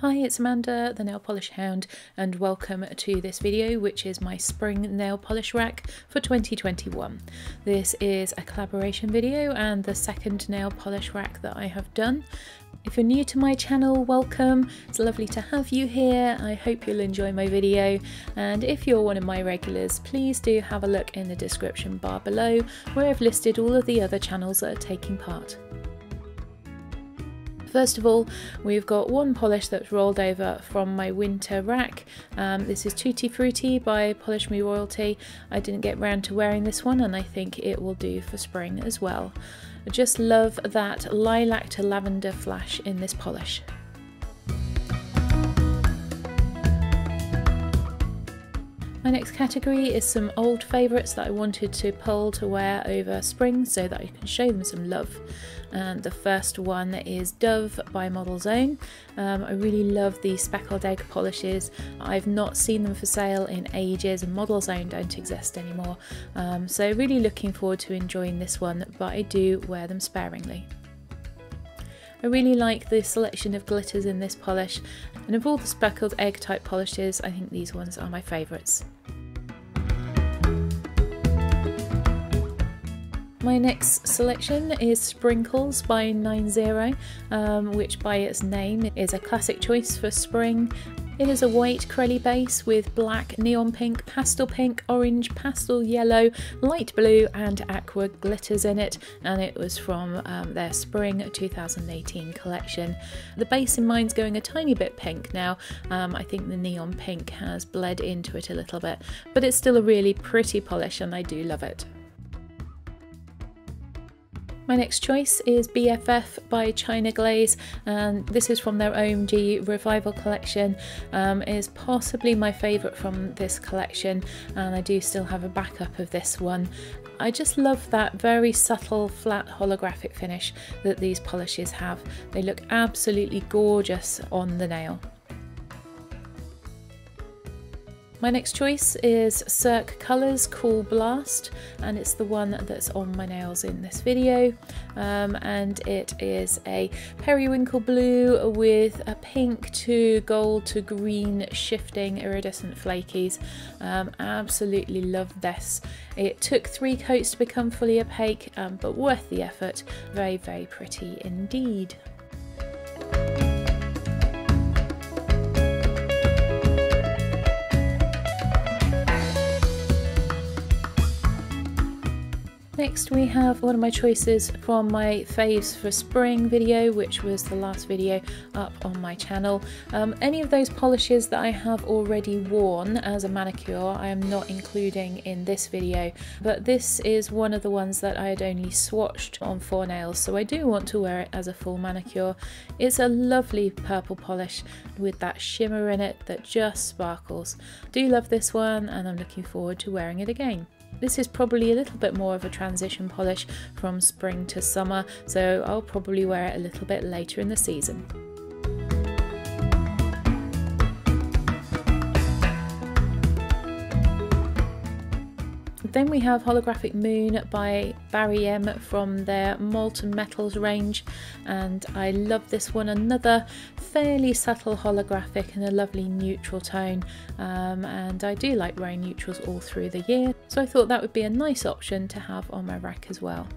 Hi, it's Amanda, the Nail Polish Hound, and welcome to this video, which is my spring nail polish rack for 2021. This is a collaboration video and the second nail polish rack that I have done. If you're new to my channel, welcome. It's lovely to have you here. I hope you'll enjoy my video, and if you're one of my regulars, please do have a look in the description bar below where I've listed all of the other channels that are taking part. First of all, we've got one polish that's rolled over from my winter rack. This is Tutti Frutti by Polish Me Royalty. I didn't get round to wearing this one, and I think it will do for spring as well. I just love that lilac to lavender flash in this polish. My next category is some old favourites that I wanted to pull to wear over spring so that I can show them some love. And the first one is Dove by Model Zone. I really love these speckled egg polishes. I've not seen them for sale in ages, and Model Zone don't exist anymore. So really looking forward to enjoying this one, but I do wear them sparingly. I really like the selection of glitters in this polish, and of all the speckled egg type polishes, I think these ones are my favourites. My next selection is Sprinkles by 90, which by its name is a classic choice for spring. It is a white Crelly base with black, neon pink, pastel pink, orange, pastel yellow, light blue and aqua glitters in it, and it was from their spring 2018 collection. The base in mine's going a tiny bit pink now. I think the neon pink has bled into it a little bit, but it's still a really pretty polish and I do love it. My next choice is BFF by China Glaze, and this is from their OMG Revival collection. It is possibly my favourite from this collection, and I do still have a backup of this one. I just love that very subtle flat holographic finish that these polishes have. They look absolutely gorgeous on the nail. My next choice is Cirque Colours Cool Blast, and it's the one that's on my nails in this video, and it is a periwinkle blue with a pink to gold to green shifting iridescent flakies. Absolutely love this. It took 3 coats to become fully opaque, but worth the effort. Very, very pretty indeed. Next we have one of my choices from my faves for spring video, which was the last video up on my channel. Any of those polishes that I have already worn as a manicure I am not including in this video, but this is one of the ones that I had only swatched on 4 nails, so I do want to wear it as a full manicure. It's a lovely purple polish with that shimmer in it that just sparkles. Do love this one, and I'm looking forward to wearing it again. This is probably a little bit more of a transition polish from spring to summer, so I'll probably wear it a little bit later in the season. Then we have Holographic Moon by Barry M from their Molten Metals range, and I love this one. Another fairly subtle holographic and a lovely neutral tone, and I do like wearing neutrals all through the year, so I thought that would be a nice option to have on my rack as well.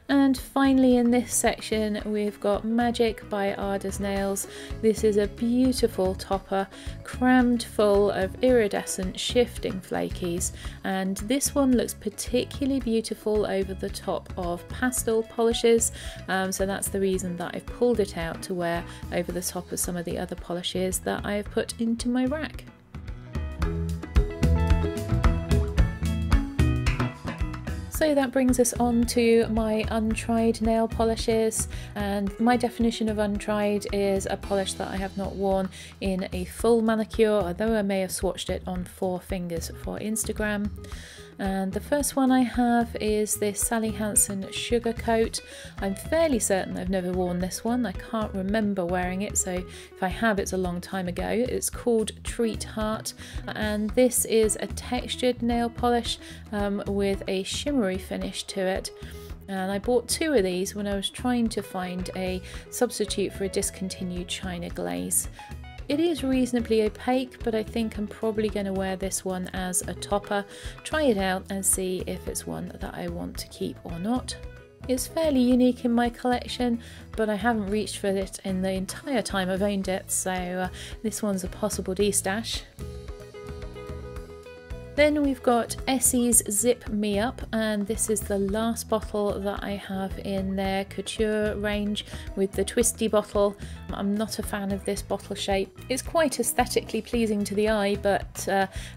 And finally in this section we've got Magic by Ada's Nails. This is a beautiful topper crammed full of iridescent shifting flakies, and this one looks particularly beautiful over the top of pastel polishes, so that's the reason that I've pulled it out to wear over the top of some of the other polishes that I have put into my rack. So that brings us on to my untried nail polishes, and my definition of untried is a polish that I have not worn in a full manicure, although I may have swatched it on 4 fingers for Instagram. And the first one I have is this Sally Hansen Sugar Coat. I'm fairly certain I've never worn this one. I can't remember wearing it, so if I have, it's a long time ago. It's called Treat Heart, and this is a textured nail polish with a shimmery finish to it. And I bought 2 of these when I was trying to find a substitute for a discontinued China glaze. It is reasonably opaque, but I think I'm probably going to wear this one as a topper, try it out and see if it's one that I want to keep or not. It's fairly unique in my collection, but I haven't reached for it in the entire time I've owned it, so this one's a possible destash. Then we've got Essie's Zip Me Up, and this is the last bottle that I have in their couture range with the twisty bottle. I'm not a fan of this bottle shape. It's quite aesthetically pleasing to the eye, but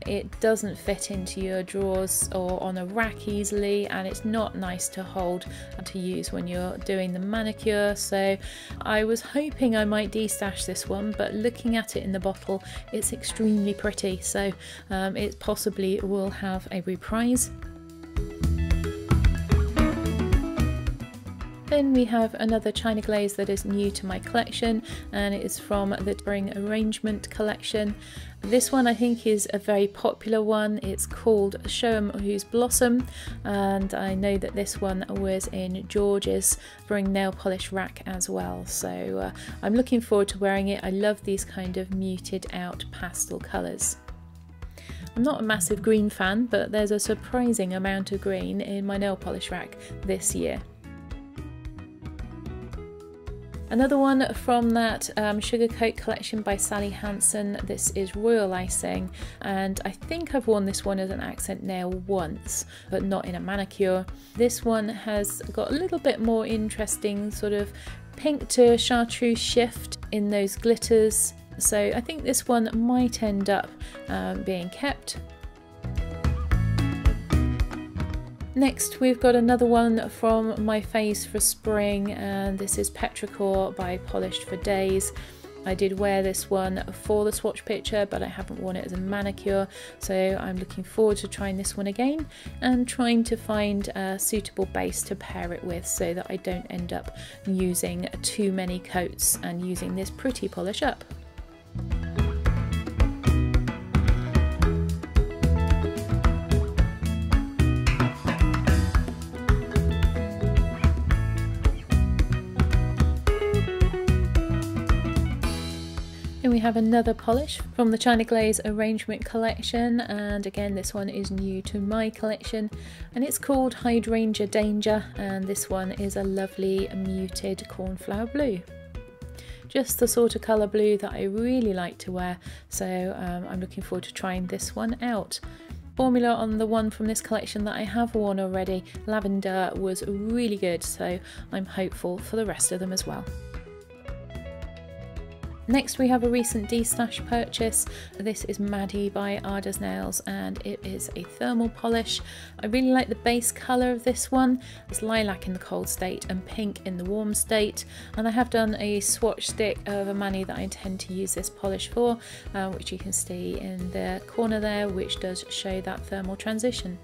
it doesn't fit into your drawers or on a rack easily, and it's not nice to hold and to use when you're doing the manicure. So I was hoping I might destash this one, but looking at it in the bottle, it's extremely pretty, so it possibly will have a reprise. Then we have another China glaze that is new to my collection, and it is from the Spring Arrangement collection. This one I think is a very popular one. It's called Show 'em Who's Blossom, and I know that this one was in George's Spring nail polish rack as well, so I'm looking forward to wearing it. I love these kind of muted out pastel colours. I'm not a massive green fan, but there's a surprising amount of green in my nail polish rack this year. Another one from that Sugar Coat collection by Sally Hansen. This is Royal Icing, and I think I've worn this one as an accent nail once, but not in a manicure. This one has got a little bit more interesting sort of pink to chartreuse shift in those glitters. So I think this one might end up being kept. Next we've got another one from my faves for spring, and this is Petrichor by Polished for Days. I did wear this one for the swatch picture, but I haven't worn it as a manicure, so I'm looking forward to trying this one again and trying to find a suitable base to pair it with so that I don't end up using too many coats and using this pretty polish up. And we have another polish from the China Glaze Arrangement collection, and again this one is new to my collection, and it's called Hydrangea Danger, and this one is a lovely muted cornflower blue. Just the sort of colour blue that I really like to wear, so I'm looking forward to trying this one out. Formula on the one from this collection that I have worn already, Lavender, was really good, so I'm hopeful for the rest of them as well. Next we have a recent destash purchase. This is Maddie by Ada's Nails, and it is a thermal polish. I really like the base colour of this one. It's lilac in the cold state and pink in the warm state, and I have done a swatch stick of a mani that I intend to use this polish for, which you can see in the corner there, which does show that thermal transition.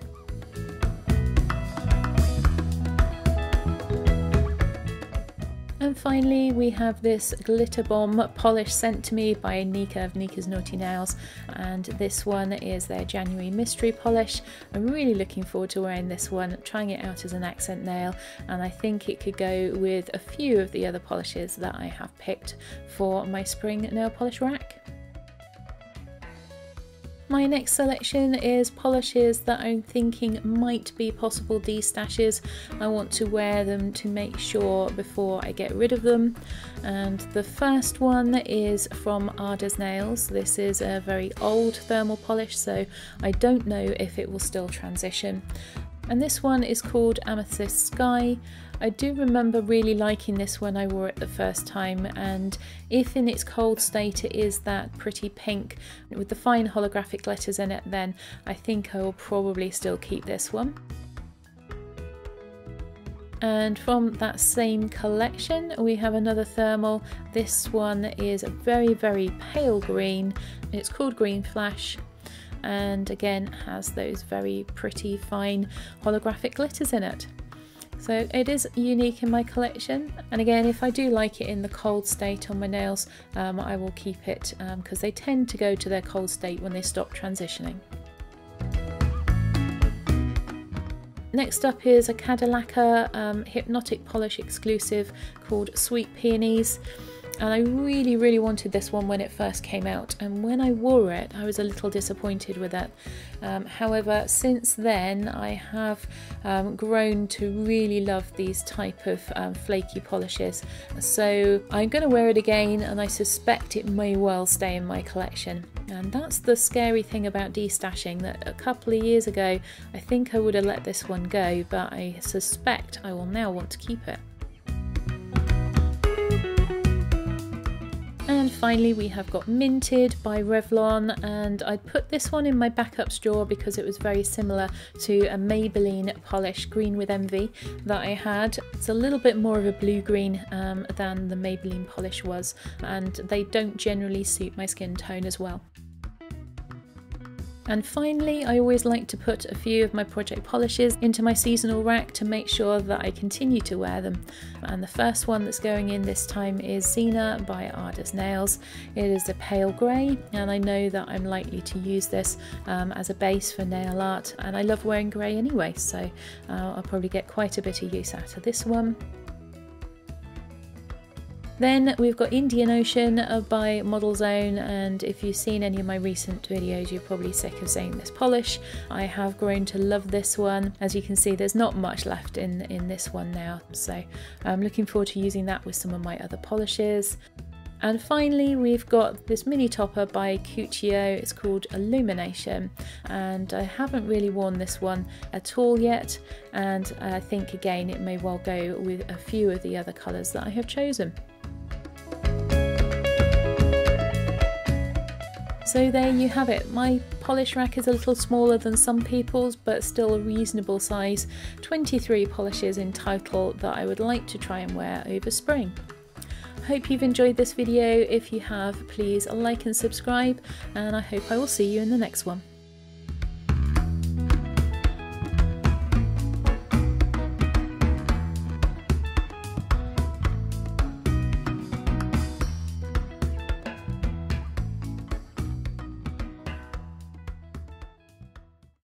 And finally we have this Glitter Bomb polish sent to me by Nika of Nika's Naughty Nails, and this one is their January mystery polish. I'm really looking forward to wearing this one, trying it out as an accent nail, and I think it could go with a few of the other polishes that I have picked for my spring nail polish rack. My next selection is polishes that I'm thinking might be possible destashes. I want to wear them to make sure before I get rid of them. And the first one is from Ada's Nails. This is a very old thermal polish, so I don't know if it will still transition. And this one is called Amethyst Sky. I do remember really liking this when I wore it the first time, and if in its cold state it is that pretty pink with the fine holographic glitters in it, then I think I will probably still keep this one. And from that same collection we have another thermal. This one is a very, very pale green. It's called Green Flash, and again has those very pretty fine holographic glitters in it. So it is unique in my collection, and again if I do like it in the cold state on my nails, I will keep it because they tend to go to their cold state when they stop transitioning. Next up is a Cadillacquer Hypnotic Polish exclusive called Sweet Peonies. And I really wanted this one when it first came out, and when I wore it I was a little disappointed with it. However, since then I have grown to really love these type of flaky polishes, so I'm going to wear it again, and I suspect it may well stay in my collection. And that's the scary thing about destashing, that a couple of years ago I think I would have let this one go, but I suspect I will now want to keep it. And finally we have got Minted by Revlon, and I put this one in my backups drawer because it was very similar to a Maybelline polish, Green with Envy, that I had. It's a little bit more of a blue-green than the Maybelline polish was, and they don't generally suit my skin tone as well. And finally, I always like to put a few of my project polishes into my seasonal rack to make sure that I continue to wear them. And the first one that's going in this time is Xena by Ardous Nails. It is a pale grey, and I know that I'm likely to use this as a base for nail art, and I love wearing grey anyway, so I'll probably get quite a bit of use out of this one. Then we've got Indian Ocean by Model Zone, and if you've seen any of my recent videos you're probably sick of seeing this polish. I have grown to love this one. As you can see, there's not much left in this one now, so I'm looking forward to using that with some of my other polishes. And finally we've got this mini topper by Cuccio. It's called Illumination, and I haven't really worn this one at all yet, and I think again it may well go with a few of the other colours that I have chosen. So there you have it. My polish rack is a little smaller than some people's, but still a reasonable size. 23 polishes in total that I would like to try and wear over spring. Hope you've enjoyed this video. If you have, please like and subscribe, and I hope I will see you in the next one.